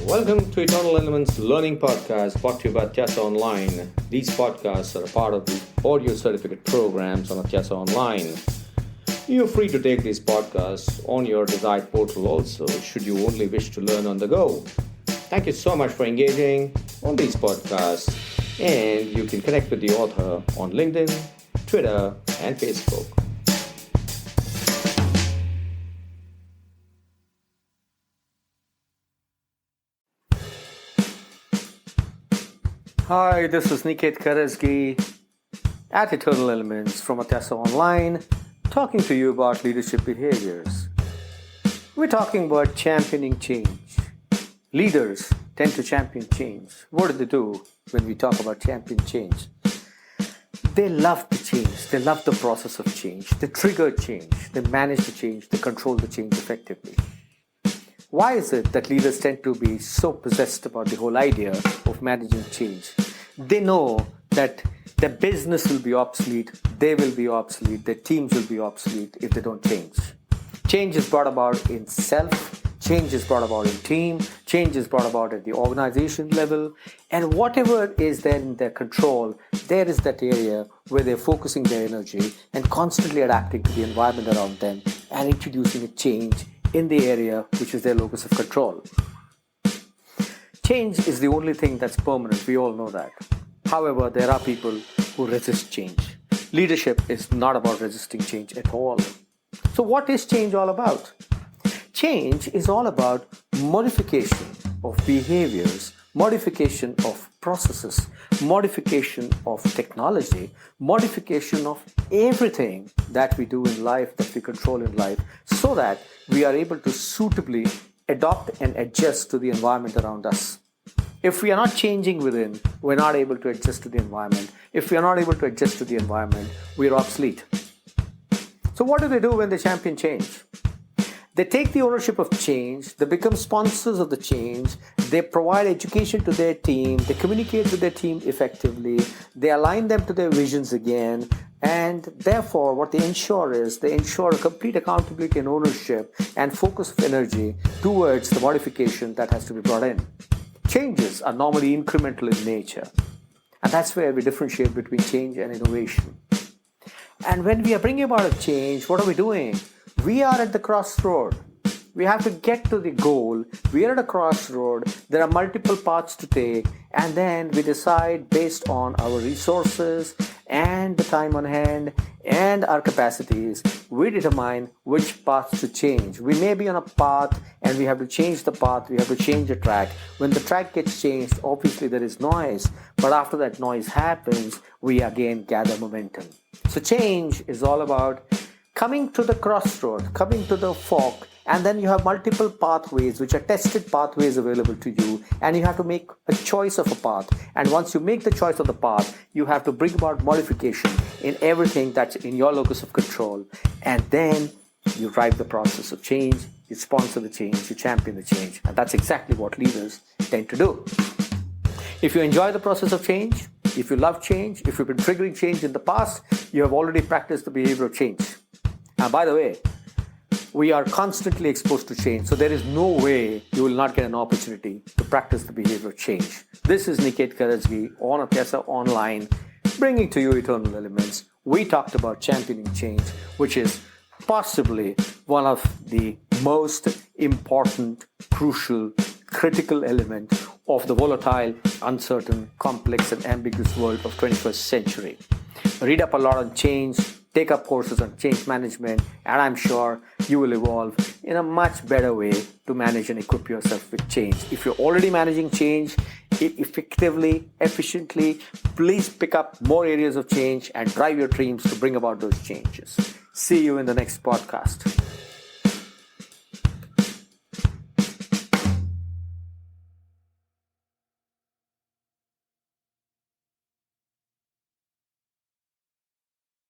Welcome to Eternal Elements Learning Podcast brought to you by Atyasa Online. These podcasts are a part of the audio certificate programs on Atyasa Online. You're free to take these podcasts on your desired portal also, should you only wish to learn on the go. Thank you so much for engaging on these podcasts, and you can connect with the author on LinkedIn, Twitter, and Facebook. Hi, this is Niket Karajagi at Eternal Elements from Atyasa Online, talking to you about leadership behaviors. We're talking about championing change. Leaders tend to champion change. What do they do when we talk about champion change? They love the change. They love the process of change. They trigger change. They manage the change. They control the change effectively. Why is it that leaders tend to be so possessed about the whole idea of managing change? They know that their business will be obsolete, they will be obsolete, their teams will be obsolete if they don't change. Change is brought about in self, change is brought about in team, change is brought about at the organization level, and whatever is there in their control, there is that area where they're focusing their energy and constantly adapting to the environment around them and introducing a change in the area which is their locus of control. Change is the only thing that's permanent, we all know that. However, there are people who resist change. Leadership is not about resisting change at all. So what is change all about? Change is all about modification of behaviors, modification of processes, modification of technology, modification of everything that we do in life, that we control in life, so that we are able to suitably adopt and adjust to the environment around us. If we are not changing within, we're not able to adjust to the environment. If we are not able to adjust to the environment, we are obsolete. So what do they do when they champion change? They take the ownership of change, they become sponsors of the change, they provide education to their team, they communicate with their team effectively, they align them to their visions again, and therefore what they ensure is they ensure a complete accountability and ownership and focus of energy towards the modification that has to be brought in. Changes are normally incremental in nature, and that's where we differentiate between change and innovation. And when we are bringing about a change, what are we doing? We are at the crossroad. We have to get to the goal. We are at a crossroad. There are multiple paths to take, and then we decide based on our resources and the time on hand and our capacities, we determine which paths to change. We may be on a path and we have to change the path, we have to change the track. When the track gets changed, obviously there is noise, but after that noise happens, we again gather momentum. So change is all about coming to the crossroad, coming to the fork, and then you have multiple pathways which are tested pathways available to you, and you have to make a choice of a path. And once you make the choice of the path, you have to bring about modification in everything that's in your locus of control, and then you drive the process of change, you sponsor the change, you champion the change, and that's exactly what leaders tend to do. If you enjoy the process of change, if you love change, if you've been triggering change in the past, you have already practiced the behavior of change. And by the way, we are constantly exposed to change, so there is no way you will not get an opportunity to practice the behavior of change. This is Niket Karajagi on Atyasa Online, bringing to you Eternal Elements. We talked about championing change, which is possibly one of the most important, crucial, critical element of the volatile, uncertain, complex, and ambiguous world of 21st century. Read up a lot on change, take up courses on change management, and I'm sure you will evolve in a much better way to manage and equip yourself with change. If you're already managing change effectively, efficiently, please pick up more areas of change and drive your dreams to bring about those changes. See you in the next podcast.